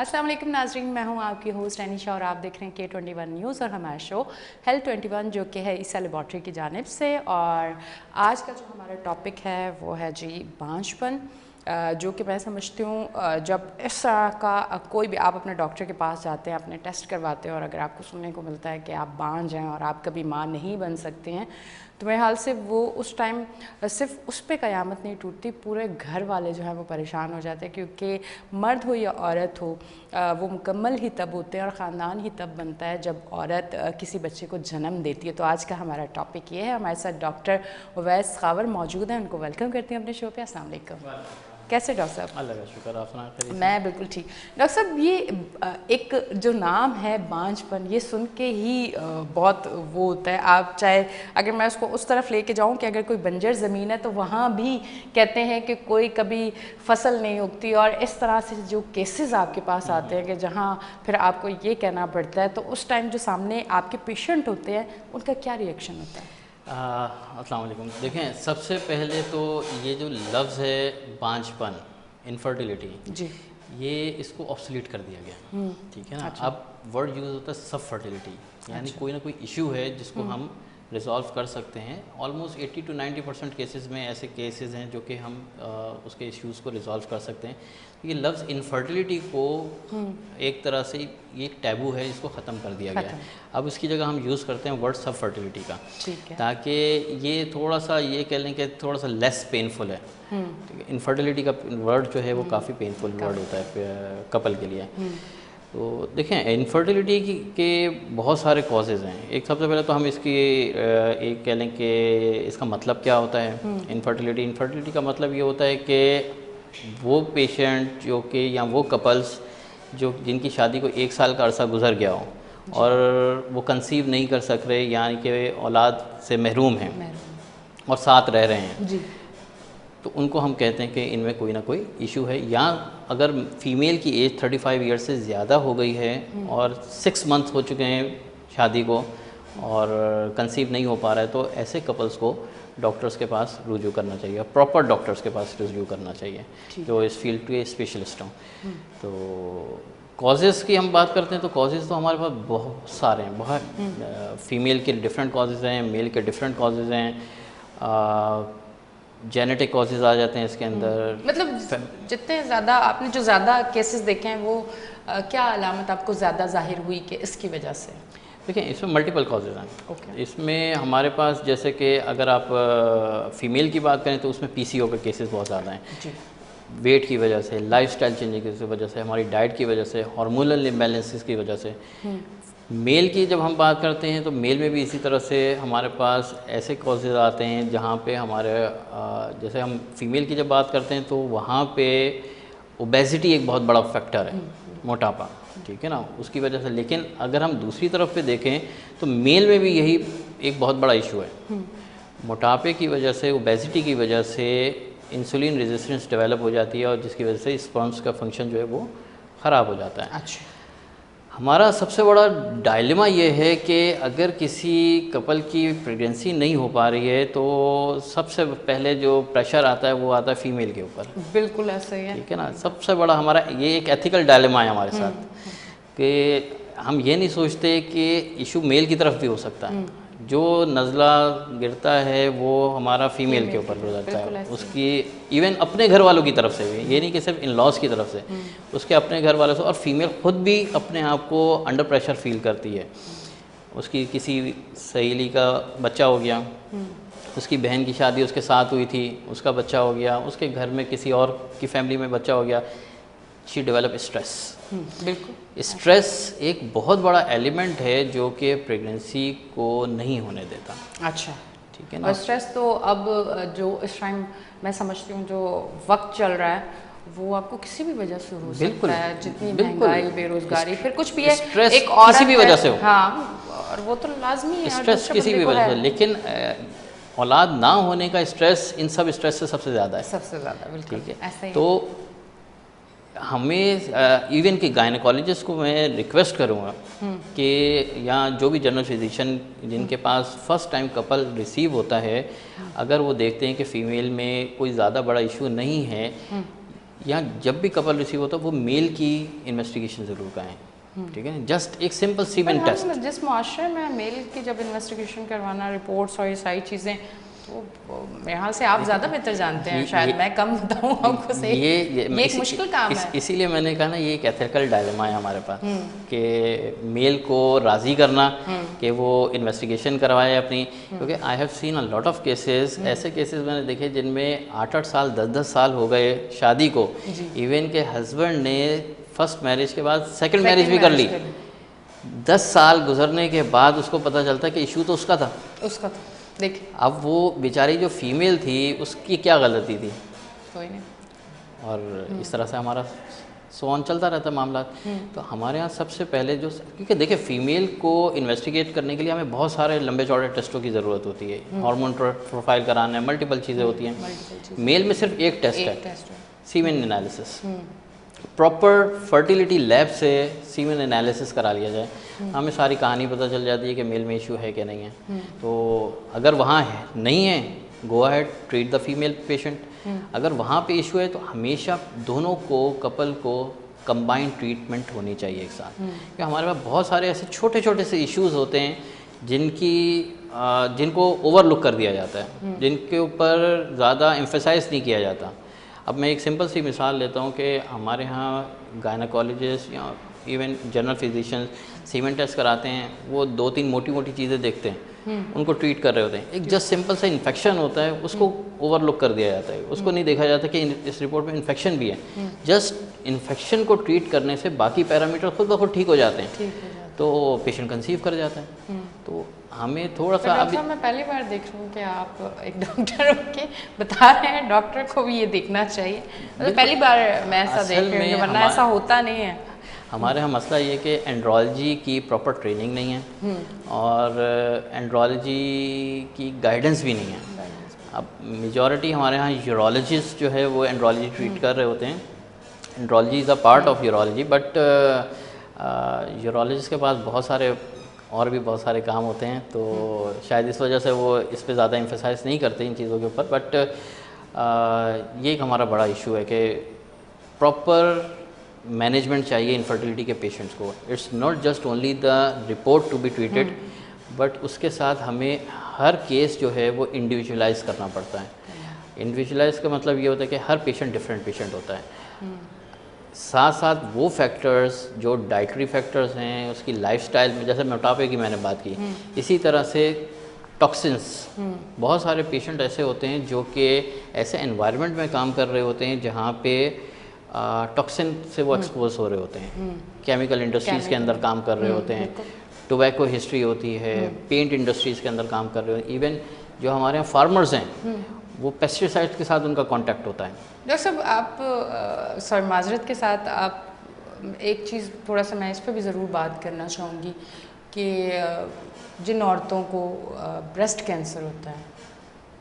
अस्सलाम वालेकुम नाज़रीन, मैं हूं आपकी होस्ट एनिशा और आप देख रहे हैं K21 न्यूज़ और हमारा शो हेल्थ 21 जो कि है ईसा लेबॉर्ट्री की जानिब से। और आज का जो हमारा टॉपिक है वो है जी बांझपन, जो कि मैं समझती हूँ जब इस तरह का कोई भी आप अपने डॉक्टर के पास जाते हैं, अपने टेस्ट करवाते हैं और अगर आपको सुनने को मिलता है कि आप बांझ हैं और आप कभी माँ नहीं बन सकते हैं, तो मेरे हाल से वो उस टाइम सिर्फ उस पे क़यामत नहीं टूटती, पूरे घर वाले जो है वो परेशान हो जाते हैं। क्योंकि मर्द हो या औरत हो, वो मुकम्मल ही तब होते हैं और ख़ानदान ही तब बनता है जब औरत किसी बच्चे को जन्म देती है। तो आज का हमारा टॉपिक ये है। हमारे साथ डॉक्टर उवैस खावर मौजूद हैं, उनको वेलकम करते हैं अपने शो पे। अस्सलाम वालेकुम। कैसे डॉक्टर साहब? अल्लाह का शुक्र, आप सुना? मैं बिल्कुल ठीक। डॉक्टर साहब, ये एक जो नाम है बांझपन, ये सुन के ही बहुत वो होता है। आप चाहे अगर मैं उसको उस तरफ लेके जाऊं कि अगर कोई बंजर ज़मीन है तो वहाँ भी कहते हैं कि कोई कभी फसल नहीं उगती, और इस तरह से जो केसेस आपके पास आते हैं कि जहाँ फिर आपको ये कहना पड़ता है, तो उस टाइम जो सामने आपके पेशेंट होते हैं उनका क्या रिएक्शन होता है? अस्सलाम वालेकुम। देखें, सबसे पहले तो ये जो लफ्ज़ है बांझपन, इनफर्टिलिटी जी, ये इसको ऑब्सोलीट कर दिया गया, ठीक है ना। अच्छा। अब वर्ड यूज़ होता है सब फर्टिलिटी, यानी अच्छा। कोई ना कोई इशू है जिसको हम रिजॉल्व कर सकते हैं। ऑलमोस्ट 80 to 90% केसेस में ऐसे केसेस हैं जो कि हम उसके इश्यूज़ को रिजॉल्व कर सकते हैं। ये लफ्ज़ इनफर्टिलिटी को एक तरह से ये एक टैबू है, इसको ख़त्म कर दिया गया है। अब उसकी जगह हम यूज़ करते हैं वर्ड सब फर्टिलिटी का, ठीक है। ताकि ये थोड़ा सा ये कह लें कि थोड़ा सा लेस पेनफुल है। ठीक है, इनफर्टिलिटी का वर्ड जो है वो काफ़ी पेनफुल वर्ड होता है कपल के लिए। तो देखें, इनफर्टिलिटी के बहुत सारे कॉजेज़ हैं। एक सबसे पहले तो हम इसकी एक कह लें कि इसका मतलब क्या होता है। इनफर्टिलिटी का मतलब ये होता है कि वो पेशेंट जो कि या वो कपल्स जो जिनकी शादी को 1 साल का अरसा गुजर गया हो और वो कंसीव नहीं कर सक रहे, यानी कि औलाद से महरूम हैं और साथ रह रहे हैं जी, तो उनको हम कहते हैं कि इनमें कोई ना कोई इशू है। या अगर फीमेल की एज 35 ईयर से ज़्यादा हो गई है और 6 मंथ हो चुके हैं शादी को और कंसीव नहीं हो पा रहा है, तो ऐसे कपल्स को डॉक्टर्स के पास रुजू करना चाहिए, प्रॉपर डॉक्टर्स के पास रुजू करना चाहिए जो इस फील्ड के स्पेशलिस्ट हों। तो कॉजेज़ की हम बात करते हैं तो कॉजेज़ तो हमारे पास बहुत सारे हैं, बहुत फीमेल के डिफरेंट कॉजेज़ हैं, मेल के डिफरेंट कॉजेज़ हैं, जेनेटिक कॉजेज़ आ जाते हैं इसके अंदर। मतलब जितने ज़्यादा आपने जो ज़्यादा केसेस देखे हैं वो क्या अलामत आपको ज़्यादा जाहिर हुई कि इसकी वजह से? देखिए, इसमें मल्टीपल कॉजेज़ हैं। ओके। इसमें हमारे पास जैसे कि अगर आप फ़ीमेल की बात करें तो उसमें पीसीओ के केसेस बहुत ज़्यादा हैं। जी, वेट की वजह से, लाइफस्टाइल चेंजिंग की वजह से, हमारी डाइट की वजह से, हार्मोनल इम्बैलेंसेस की वजह से। मेल की जब हम बात करते हैं तो मेल में भी इसी तरह से हमारे पास ऐसे कॉजेज़ आते हैं जहाँ पे हमारे जैसे हम फीमेल की जब बात करते हैं तो वहाँ पे ओबेसिटी एक बहुत बड़ा फैक्टर है, मोटापा, ठीक है ना, उसकी वजह से। लेकिन अगर हम दूसरी तरफ पे देखें तो मेल में भी यही एक बहुत बड़ा इशू है। मोटापे की वजह से, ओबेसिटी की वजह से इंसुलिन रेजिस्टेंस डेवलप हो जाती है और जिसकी वजह से स्पर्म्स का फंक्शन जो है वो ख़राब हो जाता है। अच्छा। हमारा सबसे बड़ा डायलेमा ये है कि अगर किसी कपल की प्रेगनेंसी नहीं हो पा रही है तो सबसे पहले जो प्रेशर आता है वो आता है फीमेल के ऊपर। बिल्कुल ऐसा ही है। ठीक है ना, सबसे बड़ा हमारा ये एक एथिकल डायलेमा है हमारे साथ कि हम ये नहीं सोचते कि इशू मेल की तरफ भी हो सकता है। जो नज़ला गिरता है वो हमारा फीमेल के ऊपर गुजरता है, उसकी इवन अपने घर वालों की तरफ से भी, ये नहीं कि सिर्फ इन लॉज की तरफ से, उसके अपने घर वालों से। और फीमेल खुद भी अपने आप को अंडर प्रेशर फील करती है। उसकी किसी सहेली का बच्चा हो गया, उसकी बहन की शादी उसके साथ हुई थी, उसका बच्चा हो गया, उसके घर में किसी और की फैमिली में बच्चा हो गया, शी डेवलप स्ट्रेस। बिल्कुल। स्ट्रेस एक बहुत बड़ा एलिमेंट है जो कि प्रेगनेंसी को नहीं होने देता। अच्छा, ठीक है ना। और स्ट्रेस तो अब जो इस टाइम मैं समझती हूँ जो वक्त चल रहा है वो आपको किसी भी वजह से हो सकता है, जितनी महंगाई, बेरोजगारी, फिर कुछ भी है, स्ट्रेस एक औरत किसी भी वजह से हो। हाँ, और वो तो लाजमी है। स्ट्रेस किसी भी वजह से, लेकिन औलाद ना होने का स्ट्रेस इन सब स्ट्रेस से सबसे ज़्यादा है। सबसे ज़्यादा, बिल्कुल ठीक है। ऐसा ही। तो हमें इवन कि गायनेकोलॉजिस्ट को मैं रिक्वेस्ट करूँगा कि या जो भी जनरल फिजिशियन जिनके पास फर्स्ट टाइम कपल रिसीव होता है, अगर वो देखते हैं कि फ़ीमेल में कोई ज़्यादा बड़ा इशू नहीं है, यहाँ जब भी कपल रिसीव होता है वो मेल की इन्वेस्टिगेशन ज़रूर कराएं, ठीक है, जस्ट एक सिंपल सीमेन टेस्ट। जिस मुआशरे में मेल की जब इन्वेस्टिगेशन करवाना, रिपोर्ट्स और ये सारी चीज़ें, तो मेरे ख्याल से आप ज़्यादा बेहतर जानते हैं, शायद मैं कम बताऊँ आपको से। ये एक मुश्किल काम है। इसीलिए मैंने कहा ना ये एक एथिकल डायलेमा है हमारे पास कि मेल को राज़ी करना कि वो इन्वेस्टिगेशन करवाए अपनी, क्योंकि I have seen a lot of cases, ऐसे केसेस मैंने देखे जिनमें 8-8 साल 10-10 साल हो गए शादी को, इवन के हस्बैंड ने फर्स्ट मैरिज के बाद सेकंड मैरिज भी कर ली, 10 साल गुजरने के बाद उसको पता चलता है कि इशू तो उसका था। देखिए अब वो बेचारी जो फीमेल थी उसकी क्या गलती थी, कोई नहीं, और इस तरह से हमारा सोन चलता रहता है मामला। तो हमारे यहाँ सबसे पहले जो, क्योंकि देखिए फीमेल को इन्वेस्टिगेट करने के लिए हमें बहुत सारे लंबे चौड़े टेस्टों की ज़रूरत होती है, हार्मोन प्रोफाइल कराना है, मल्टीपल चीज़ें होती हैं। मेल में सिर्फ एक टेस्ट है, semen analysis. Proper fertility lab से सीमेन एनालिसिस करा लिया जाए, हमें सारी कहानी पता चल जाती है कि मेल में इशू है कि नहीं है। तो अगर वहाँ है नहीं है, go ahead treat the female patient. अगर वहाँ पे इशू है तो हमेशा दोनों को, कपल को कंबाइंड ट्रीटमेंट होनी चाहिए एक साथ, क्योंकि हमारे पास बहुत सारे ऐसे छोटे छोटे से इश्यूज़ होते हैं जिनको ओवरलुक कर दिया जाता है, जिनके ऊपर ज़्यादा एम्फेसाइज नहीं किया जाता। अब मैं एक सिंपल सी मिसाल लेता हूँ कि हमारे यहाँ गायनाकोलॉजिस्ट या इवन जनरल फिजिशियंस सीमेन टेस्ट कराते हैं, वो 2-3 मोटी मोटी चीज़ें देखते हैं, उनको ट्रीट कर रहे होते हैं। एक जस्ट सिंपल सा इन्फेक्शन होता है, उसको ओवरलुक कर दिया जाता है, उसको नहीं देखा जाता कि इस रिपोर्ट में इन्फेक्शन भी है। जस्ट इन्फेक्शन को ट्रीट करने से बाकी पैरामीटर खुद ब खुद ठीक हो जाते हैं, तो पेशेंट कंसीव कर जाता है। तो हमें थोड़ा सा अभी मैं पहली बार देख रहा हूँ कि आप एक डॉक्टर होके बता रहे हैं, डॉक्टर को भी ये देखना चाहिए। मतलब पहली बार मैं ऐसा देख रही हूँ, वरना ऐसा होता नहीं है। हमारे यहाँ मसला ये कि एंड्रोलॉजी की प्रॉपर ट्रेनिंग नहीं है और एंड्रोलॉजी की गाइडेंस भी नहीं है। अब मेजॉरिटी हमारे यहाँ यूरोलॉजिस्ट जो है वो एंड्रोलॉजी ट्रीट कर रहे होते हैं। Andrology is a part of urology, but urologist के पास बहुत सारे काम होते हैं, तो शायद इस वजह से वो इस पे ज़्यादा एम्फेसाइज नहीं करते इन चीज़ों के ऊपर। बट ये एक हमारा बड़ा इशू है कि प्रॉपर मैनेजमेंट चाहिए इनफर्टिलिटी के पेशेंट्स को। It's not just only the report to be treated, but उसके साथ हमें हर केस जो है वो इंडिविजुअलाइज करना पड़ता है। इंडिविजुअलाइज का मतलब ये होता है कि हर पेशेंट डिफरेंट पेशेंट होता है। साथ साथ वो फैक्टर्स जो डाइटरी फैक्टर्स हैं, उसकी लाइफस्टाइल में, जैसे मोटापे की मैंने बात की, इसी तरह से टॉक्सिन्स, बहुत सारे पेशेंट ऐसे होते हैं जो कि ऐसे एनवायरनमेंट में काम कर रहे होते हैं जहाँ पे टॉक्सिन से वो एक्सपोज हो रहे होते हैं, केमिकल इंडस्ट्रीज़ के अंदर काम कर रहे होते हैं, टोबैको हिस्ट्री होती है, पेंट इंडस्ट्रीज़ के अंदर काम कर रहे होते हैं, इवन जो हमारे यहाँ फार्मर्स हैं वो पेस्टिसाइड्स के साथ उनका कांटेक्ट होता है। डॉक्टर साहब आप सॉरी माजरत के साथ, आप एक चीज़ थोड़ा सा मैं इस पर भी ज़रूर बात करना चाहूँगी कि जिन औरतों को ब्रेस्ट कैंसर होता है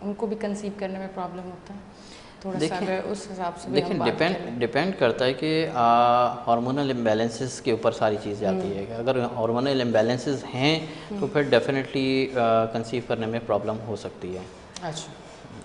उनको भी कंसीव करने में प्रॉब्लम होता है, थोड़ा सा अगर उस हिसाब से भी हम बात करें। डिपेंड करता है कि हार्मोनल इम्बैलेंसेस के ऊपर सारी चीज़ जाती है। अगर हार्मोनल इम्बैलेंसेस हैं तो फिर डेफिनेटली कंसीव करने में प्रॉब्लम हो सकती है। अच्छा,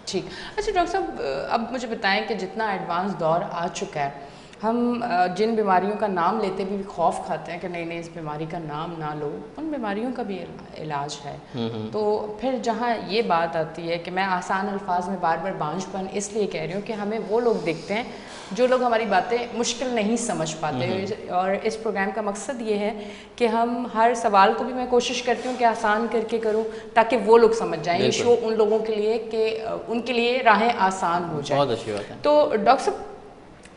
ठीक। अच्छा डॉक्टर साहब, अब मुझे बताएं कि जितना एडवांस दौर आ चुका है, हम जिन बीमारियों का नाम लेते भी खौफ खाते हैं कि नहीं नहीं इस बीमारी का नाम ना लो, उन बीमारियों का भी इलाज है। तो फिर जहाँ ये बात आती है कि मैं आसान अल्फाज में बार बार बांझपन इसलिए कह रही हूँ कि हमें वो लोग देखते हैं जो लोग हमारी बातें मुश्किल नहीं समझ पाते, और इस प्रोग्राम का मकसद ये है कि हम हर सवाल को भी मैं कोशिश करती हूँ कि आसान करके करूँ ताकि वो लोग समझ जाएं। ये शो उन लोगों के लिए कि उनके लिए राहें आसान हो जाए। बहुत अच्छी बात है। तो डॉक्टर साहब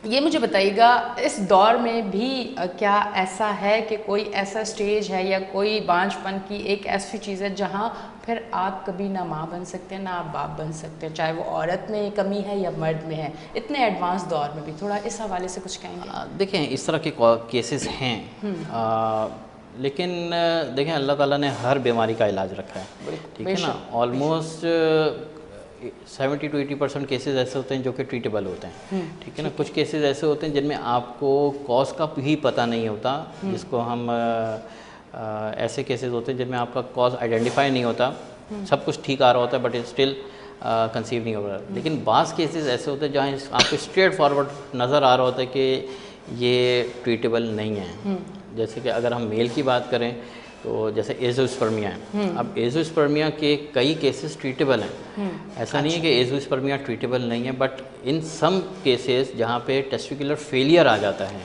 ये मुझे बताइएगा, इस दौर में भी क्या ऐसा है कि कोई ऐसा स्टेज है या कोई बांझपन की एक ऐसी चीज़ है जहाँ फिर आप कभी ना माँ बन सकते हैं ना आप बाप बन सकते हैं, चाहे वो औरत में कमी है या मर्द में है, इतने एडवांस दौर में भी? थोड़ा इस हवाले से कुछ कहेंगे? देखें इस तरह के केसेस हैं, लेकिन देखें अल्लाह ताला ने हर बीमारी का इलाज रखा है, ठीक है ना। ऑलमोस्ट 70 to 80% केसेस ऐसे होते हैं जो कि ट्रीटेबल होते हैं, ठीक है ना। कुछ केसेस ऐसे होते हैं जिनमें आपको कॉज का भी पता नहीं होता, जिसको हम ऐसे केसेस होते हैं जिनमें आपका कॉज आइडेंटिफाई नहीं होता, सब कुछ ठीक आ रहा होता है बट स्टिल कंसीव नहीं हो रहा। लेकिन बाज़ केसेस ऐसे होते हैं जहाँ आपको स्ट्रेट फॉरवर्ड नज़र आ रहा होता है कि ये ट्रीटेबल नहीं है। जैसे कि अगर हम मेल की बात करें तो जैसे एज़ोस्पर्मिया है। अब एज़ोस्पर्मिया के कई केसेस ट्रीटेबल हैं, ऐसा नहीं है कि एज़ोस्पर्मिया ट्रीटेबल नहीं है, बट इन सम केसेस जहाँ पे टेस्टिकुलर फेलियर आ जाता है,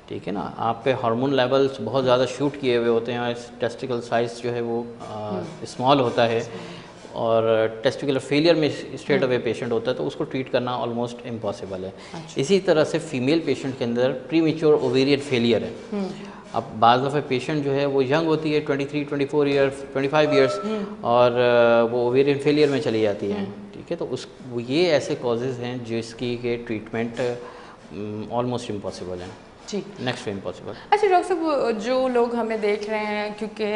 ठीक है ना, आप पे हार्मोन लेवल्स बहुत ज़्यादा शूट किए हुए होते हैं और टेस्टिकल साइज़ जो है वो स्मॉल होता है और टेस्टिकुलर फेलियर में स्ट्रेट अवे पेशेंट होता है, तो उसको ट्रीट करना ऑलमोस्ट इम्पॉसिबल है। इसी तरह से फीमेल पेशेंट के अंदर प्रीमेच्योर ओवेरियन फेलियर है। अब बाज़ दफ़े पेशेंट जो है वो यंग होती है 23, 24 ईयर्स, 25 ईयर्स, और वो ओवेरियन फेलियर में चली जाती है, ठीक है। तो ये ऐसे कॉजेज़ हैं जिसकी के ट्रीटमेंट ऑलमोस्ट इम्पॉसिबल है जी, नेक्स्ट टू इम्पॉसिबल। अच्छा डॉक्टर साहब, जो लोग हमें देख रहे हैं, क्योंकि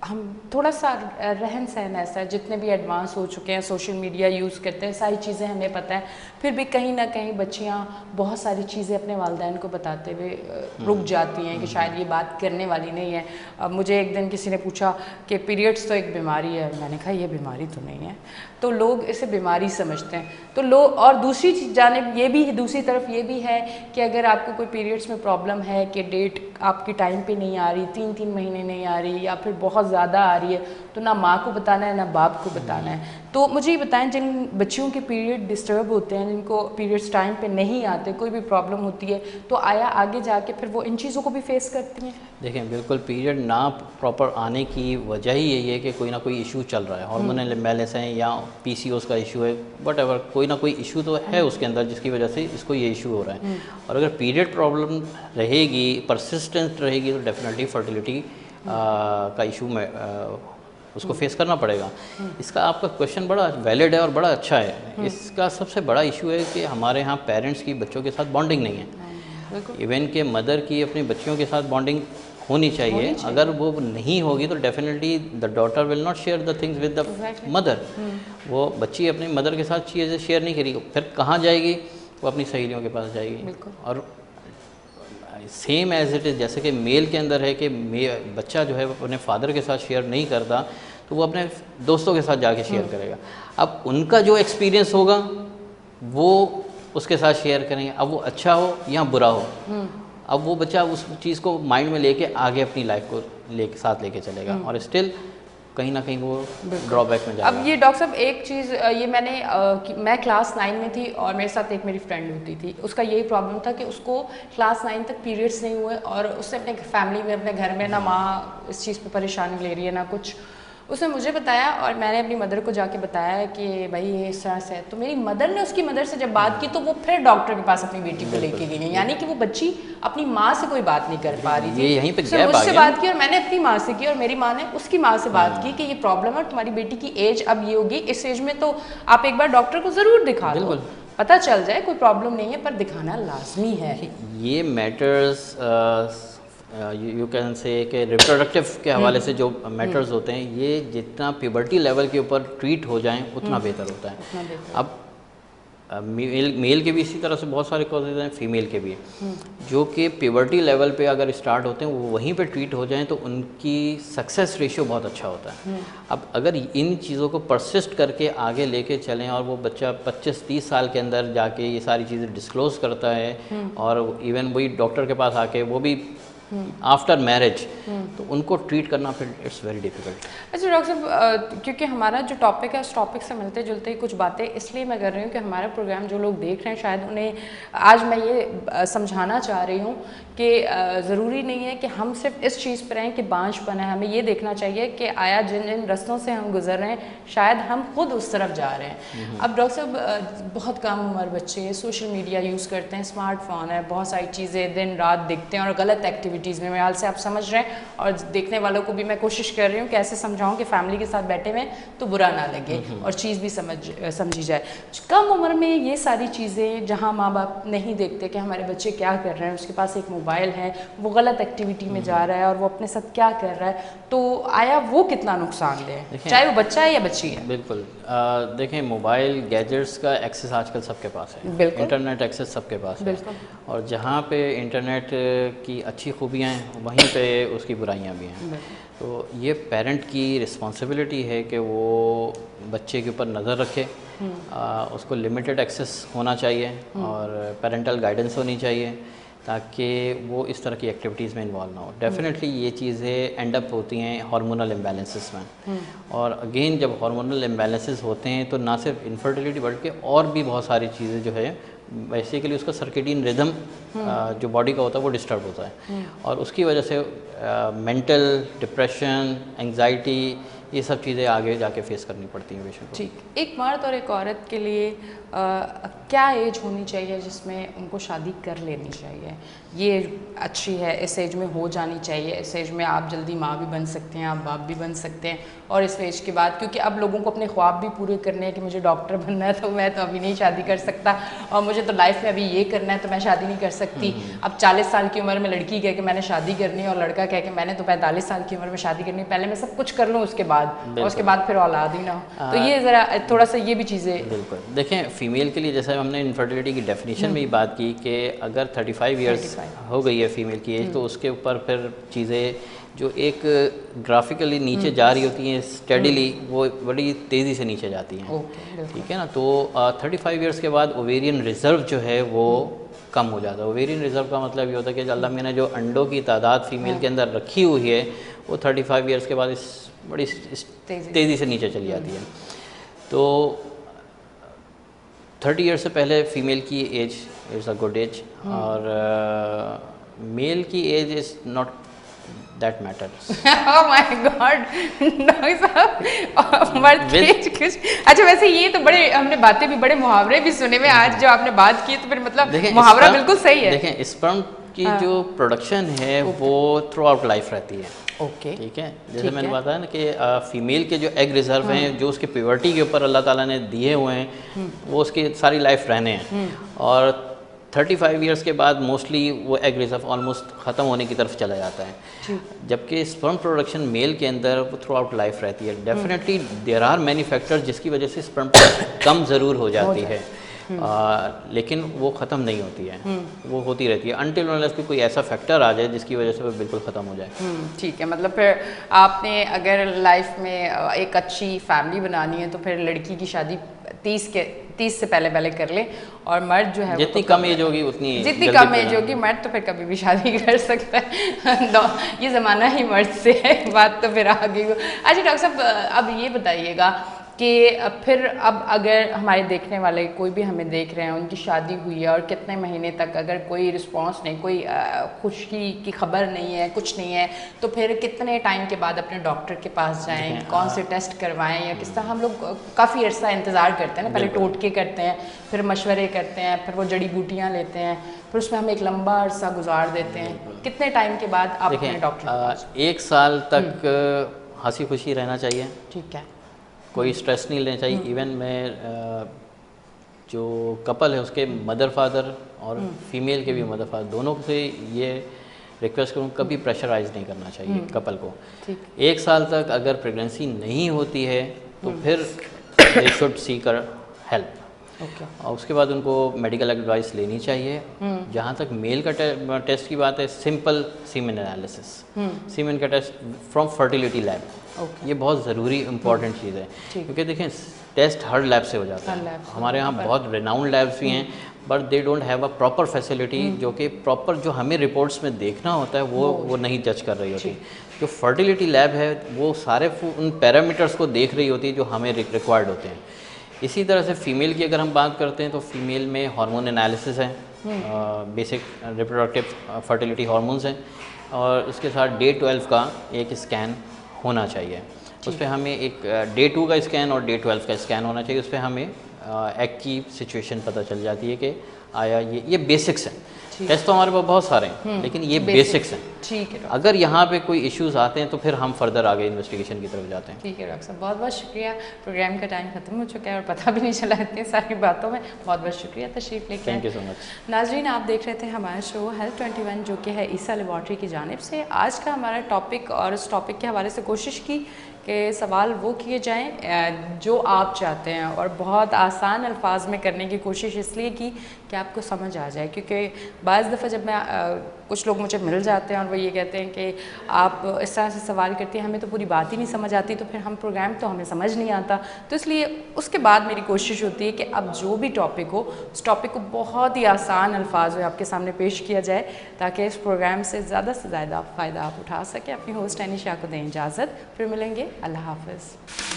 हम थोड़ा सा रहन सहन ऐसा है, जितने भी एडवांस हो चुके हैं, सोशल मीडिया यूज़ करते हैं, सारी चीज़ें हमें पता है, फिर भी कहीं ना कहीं बच्चियां बहुत सारी चीज़ें अपने वालिदैन को बताते हुए रुक जाती हैं कि शायद ये बात करने वाली नहीं है। अब मुझे एक दिन किसी ने पूछा कि पीरियड्स तो एक बीमारी है, मैंने कहा ये बीमारी तो नहीं है, तो लोग इसे बीमारी समझते हैं। तो लोग, और दूसरी जानिब ये भी है, दूसरी तरफ ये भी है कि अगर आपको कोई पीरियड्स में प्रॉब्लम है कि डेट आपकी टाइम पे नहीं आ रही, 3-3 महीने नहीं आ रही, या फिर बहुत ज़्यादा आ रही है, तो ना माँ को बताना है ना बाप को बताना है। तो मुझे ये बताएं, जिन बच्चियों के पीरियड डिस्टर्ब होते हैं, जिनको पीरियड्स टाइम पे नहीं आते, कोई भी प्रॉब्लम होती है, तो आया आगे जाके फिर वो इन चीज़ों को भी फेस करती हैं? देखें, बिल्कुल पीरियड ना प्रॉपर आने की वजह ही यही है कि कोई ना कोई इशू चल रहा है, हार्मोनल इम्बैलेंस है या PCOS का इशू है, वटएवर, कोई ना कोई इशू तो है उसके अंदर जिसकी वजह से इसको ये इशू हो रहा है। और अगर पीरियड प्रॉब्लम रहेगी, परसिस्टेंट रहेगी, तो डेफिनेटली फर्टिलिटी का इशू में उसको फेस करना पड़ेगा। इसका आपका क्वेश्चन बड़ा वैलिड है और बड़ा अच्छा है। इसका सबसे बड़ा इशू है कि हमारे यहाँ पेरेंट्स की बच्चों के साथ बॉन्डिंग नहीं है। इवन के मदर की अपनी बच्चियों के साथ बॉन्डिंग होनी चाहिए। अगर वो नहीं होगी तो definitely the daughter will not share the things with the mother. वो बच्ची अपनी मदर के साथ चीज़ें शेयर नहीं करेगी, फिर कहाँ जाएगी? वो अपनी सहेलियों के पास जाएगी। और सेम एज इट इज़, जैसे कि मेल के अंदर है कि बच्चा जो है वो अपने फादर के साथ शेयर नहीं करता, तो वो अपने दोस्तों के साथ जाके शेयर करेगा। अब उनका जो एक्सपीरियंस होगा वो उसके साथ शेयर करेंगे, अब वो अच्छा हो या बुरा हो। अब वो बच्चा उस चीज़ को माइंड में लेके आगे अपनी लाइफ को साथ लेके चलेगा, और स्टिल कहीं ना कहीं वो ड्रॉबैक में जाएगा। अब ये डॉक्टर साहब एक चीज़, ये मैं क्लास 9 में थी और मेरे साथ एक मेरी फ्रेंड होती थी, उसका यही प्रॉब्लम था कि उसको क्लास 9 तक पीरियड्स नहीं हुए, और उससे अपने फैमिली में, अपने घर में, ना माँ इस चीज़ पे परेशानी ले रही है ना कुछ। उसने मुझे बताया और मैंने अपनी मदर को जाके बताया कि भाई ये इस तरह से है, तो मेरी मदर ने उसकी मदर से जब बात की तो वो फिर डॉक्टर के पास अपनी बेटी को लेके गई है। यानी कि वो बच्ची अपनी माँ से कोई बात नहीं कर पा रही थी। यहीं पे उसने मुझसे बात की और मैंने अपनी माँ से की, और मेरी माँ ने उसकी माँ से बात की कि ये प्रॉब्लम है, तुम्हारी बेटी की एज अब ये होगी, इस एज में तो आप एक बार डॉक्टर को ज़रूर दिखा दो, पता चल जाए कोई प्रॉब्लम नहीं है, पर दिखाना लाजमी है। ये मैटर्स यू कैन से कि रिप्रोडक्टिव के हवाले से जो मैटर्स होते हैं, ये जितना प्यूबर्टी लेवल के ऊपर ट्रीट हो जाएं उतना बेहतर होता है। अब मेल के भी इसी तरह से बहुत सारे कॉजेज हैं, फीमेल के भी, जो कि प्यूबर्टी लेवल पे अगर स्टार्ट होते हैं वो वहीं पे ट्रीट हो जाएं तो उनकी सक्सेस रेशियो बहुत अच्छा होता है। अब अगर इन चीज़ों को परसिस्ट करके आगे लेके चलें और वो बच्चा 25-30 साल के अंदर जाके ये सारी चीज़ें डिस्क्लोज़ करता है, और इवन वही डॉक्टर के पास आके वो भी आफ्टर मैरिज, तो उनको ट्रीट करना फिर इट्स वेरी डिफिकल्ट। अच्छा डॉक्टर साहब, क्योंकि हमारा जो टॉपिक है उस टॉपिक से मिलते जुलते ही कुछ बातें इसलिए मैं कर रही हूँ कि हमारा प्रोग्राम जो लोग देख रहे हैं शायद उन्हें आज मैं ये समझाना चाह रही हूँ कि ज़रूरी नहीं है कि हम सिर्फ इस चीज़ पर रहें कि बांझपन है। हमें ये देखना चाहिए कि आया जिन जिन रस्तों से हम गुजर रहे हैं शायद हम खुद उस तरफ जा रहे हैं। अब डॉक्टर साहब, बहुत कम उम्र बच्चे सोशल मीडिया यूज़ करते हैं, स्मार्टफोन है, बहुत सारी चीज़ें दिन रात देखते हैं और गलत एक्टिविटीज़ में, मेरे हाल से आप समझ रहे हैं, और देखने वालों को भी मैं कोशिश कर रही हूँ कि ऐसे समझाऊँ कि फैमिली के साथ बैठे हुए तो बुरा ना लगे और चीज़ भी समझी जाए। कम उम्र में ये सारी चीज़ें जहाँ माँ बाप नहीं देखते कि हमारे बच्चे क्या कर रहे हैं, उसके पास एक मोबाइल है, वो गलत एक्टिविटी में जा रहा है और वो अपने साथ क्या कर रहा है, तो आया वो कितना नुकसानदेह है, चाहे वो बच्चा है या बच्ची है। बिल्कुल, देखें, मोबाइल गैजेट्स का एक्सेस आजकल सबके पास है, इंटरनेट एक्सेस सबके पास है, और जहाँ पे इंटरनेट की अच्छी खूबी खूबियाँ हैं, वहीं पे उसकी बुराइयाँ भी हैं। तो ये पेरेंट की रिस्पॉन्सिबिलिटी है कि वो बच्चे के ऊपर नज़र रखे, उसको लिमिटेड एक्सेस होना चाहिए और पेरेंटल गाइडेंस होनी चाहिए ताकि वो इस तरह की एक्टिविटीज़ में इन्वॉल्व ना हो। डेफिनेटली ये चीज़ें एंड अप होती हैं हार्मोनल इम्बैलेंसेस में, और अगेन जब हार्मोनल इम्बैलेंसेस होते हैं तो ना सिर्फ इनफर्टिलिटी बल्कि और भी बहुत सारी चीज़ें जो है बेसिकली उसका सर्केडियन रिदम जो बॉडी का होता है वो डिस्टर्ब होता है, और उसकी वजह से मेंटल डिप्रेशन, एंग्जाइटी, ये सब चीज़ें आगे जाके फेस करनी पड़ती हैं पेशेंट को। ठीक, एक मर्द और एक औरत के लिए क्या एज होनी चाहिए जिसमें उनको शादी कर लेनी चाहिए? ये अच्छी है, इस एज में हो जानी चाहिए, इस एज में आप जल्दी माँ भी बन सकते हैं, आप बाप भी बन सकते हैं, और इस एज के बाद क्योंकि अब लोगों को अपने ख्वाब भी पूरे करने हैं कि मुझे डॉक्टर बनना है तो मैं तो अभी नहीं शादी कर सकता, और मुझे तो लाइफ में अभी ये करना है तो मैं शादी नहीं कर सकती। अब 40 साल की उम्र में लड़की कहे कि मैंने शादी करनी है और लड़का कहे कि मैंने तो 45 साल की उम्र में शादी करनी है, पहले मैं सब कुछ कर लूँ उसके बाद, और उसके बाद फिर औलाद ही ना हो। तो ये ज़रा थोड़ा सा ये भी चीज़ें बिल्कुल देखें, फ़ीमेल के लिए जैसे हमने इनफर्टिलिटी की डेफिनेशन में ही बात की कि अगर 35 ईयर्स हो गई है फीमेल की एज, तो उसके ऊपर फिर चीज़ें जो एक ग्राफिकली नीचे जा रही होती हैं स्टेडीली, वो बड़ी तेज़ी से नीचे जाती हैं। ठीक है ना, तो 35 ईयर्स के बाद ओवेरियन रिज़र्व जो है वो कम हो जाता है। ओवेरियन रिज़र्व का मतलब ये होता है कि अल्लाह मियां ने जो अंडों की तादाद फीमेल के अंदर रखी हुई है वो 35 ईयर्स के बाद बड़ी तेज़ी से नीचे चली जाती है। तो 30 ईयर्स से पहले फ़ीमेल की age is a good age, और मेल की age is not that matters. Oh my god, doctor साहब मर्द की एज कुछ अच्छा। वैसे ये तो बड़े हमने बातें भी, बड़े मुहावरे भी सुने में, आज जो आपने बात की तो फिर मतलब मुहावरा बिल्कुल सही है। देखें, स्पर्म की जो प्रोडक्शन है वो थ्रू आउट लाइफ रहती है। ओके, ठीक है, जैसे मैंने बताया ना कि फीमेल के जो एग रिजर्व हैं, जो उसके प्यूबर्टी के ऊपर अल्लाह ताला ने दिए हुए हैं, वो उसकी सारी लाइफ रहने हैं, और 35 ईयर्स के बाद मोस्टली वो एग रिजर्व ऑलमोस्ट ख़त्म होने की तरफ चला जाता है, जबकि स्पर्म प्रोडक्शन मेल के अंदर वो थ्रू आउट लाइफ रहती है। Definitely there are many factors जिसकी वजह से स्पर्म कम ज़रूर हो जाती है, लेकिन वो ख़त्म नहीं होती है, वो होती रहती है अनटिल अनलेस कोई ऐसा फैक्टर आ जाए जिसकी वजह से वो बिल्कुल ख़त्म हो जाए। ठीक है, मतलब फिर आपने अगर लाइफ में एक अच्छी फैमिली बनानी है तो फिर लड़की की शादी 30 से पहले कर ले, और मर्द जो है जितनी कम एज होगी उतनी, जितनी कम एज होगी मर्द तो फिर कभी भी शादी कर सकता है। ये ज़माना ही मर्द से है, बात तो फिर आ गई। अच्छा डॉक्टर साहब, अब ये बताइएगा कि फिर अब अगर हमारे देखने वाले कोई भी हमें देख रहे हैं, उनकी शादी हुई है और कितने महीने तक अगर कोई रिस्पांस नहीं, कोई खुशी की खबर नहीं है, कुछ नहीं है, तो फिर कितने टाइम के बाद अपने डॉक्टर के पास जाएं, कौन से टेस्ट करवाएं, या किस तरह? हम लोग काफ़ी अर्सा इंतज़ार करते हैं ना, पहले टोटके करते हैं, फिर मशवरे करते हैं, फिर वो जड़ी बूटियाँ लेते हैं, फिर उसमें हम एक लंबा अरसा गुजार देते हैं। कितने टाइम के बाद आप अपने डॉक्टर के पास? 1 साल तक हंसी खुशी रहना चाहिए। ठीक है, कोई स्ट्रेस नहीं लेना चाहिए। इवन मैं जो कपल है उसके मदर फादर और फीमेल के भी मदर फादर, दोनों से ये रिक्वेस्ट करूँ कभी प्रेशराइज नहीं करना चाहिए कपल को। 1 साल तक अगर प्रेगनेंसी नहीं होती है तो फिर दे शुड सीक हेल्प। और उसके बाद उनको मेडिकल एडवाइस लेनी चाहिए। जहाँ तक मेल का टेस्ट की बात है, सिंपल सीमेन एनालिसिस, सीमेन का टेस्ट फ्रॉम फर्टिलिटी लैब, ये बहुत ज़रूरी इंपॉर्टेंट चीज़ है, क्योंकि देखें टेस्ट हर लैब से हो जाता है। हमारे यहाँ बहुत रिनाउंड लैब्स भी हैं, but they don't have a proper facility, जो कि प्रॉपर जो हमें रिपोर्ट्स में देखना होता है वो नहीं जज कर रही होती। जो फर्टिलिटी लैब है वो सारे उन पैरामीटर्स को देख रही होती है जो हमें रिक्वायर्ड होते हैं। इसी तरह से फ़ीमेल की अगर हम बात करते हैं तो फीमेल में हार्मोन एनालिसिस है, बेसिक रिप्रोडक्टिव फर्टिलिटी हार्मोन्स हैं, और उसके साथ डे 12 का एक स्कैन होना चाहिए। उस पर हमें एक डे 2 का स्कैन और डे 12 का स्कैन होना चाहिए। उस पर हमें एग की सिचुएशन पता चल जाती है कि आया ये बेसिक्स हैं। टेस्ट तो हमारे पास बहुत सारे हैं, लेकिन ये बेसिक्स हैं। ठीक है, अगर यहाँ पे कोई इश्यूज आते हैं तो फिर हम फर्दर आगे इन्वेस्टिगेशन की तरफ जाते हैं। ठीक है डॉक्टर साहब, बहुत बहुत शुक्रिया। प्रोग्राम का टाइम खत्म हो चुका है और पता भी नहीं चला इतनी सारी बातों में। बहुत बहुत शुक्रिया तशरीफ लेके। Thank you so much. नाजरीन, आप देख रहे थे हमारा शो हेल्थ 21 जो कि है ईसा लेबॉर्ट्री की जानिब से। आज का हमारा टॉपिक, और उस टॉपिक के हवाले से कोशिश की कि सवाल वो किए जाएं जो आप चाहते हैं, और बहुत आसान अल्फाज में करने की कोशिश इसलिए की कि आपको समझ आ जाए। क्योंकि बाज़ दफ़ा जब मैं कुछ लोग मुझे मिल जाते हैं और वो ये कहते हैं कि आप इस तरह से सवाल करते हैं, हमें तो पूरी बात ही नहीं समझ आती, तो फिर हम प्रोग्राम तो हमें समझ नहीं आता। तो इसलिए उसके बाद मेरी कोशिश होती है कि अब जो भी टॉपिक हो, उस टॉपिक को बहुत ही आसान अल्फाज में आपके सामने पेश किया जाए, ताकि इस प्रोग्राम से ज़्यादा फ़ायदा आप उठा सकें। अपनी होस्ट एनी शाह को दें इजाज़त, फिर मिलेंगे। अल्लाह हाफ़िज़।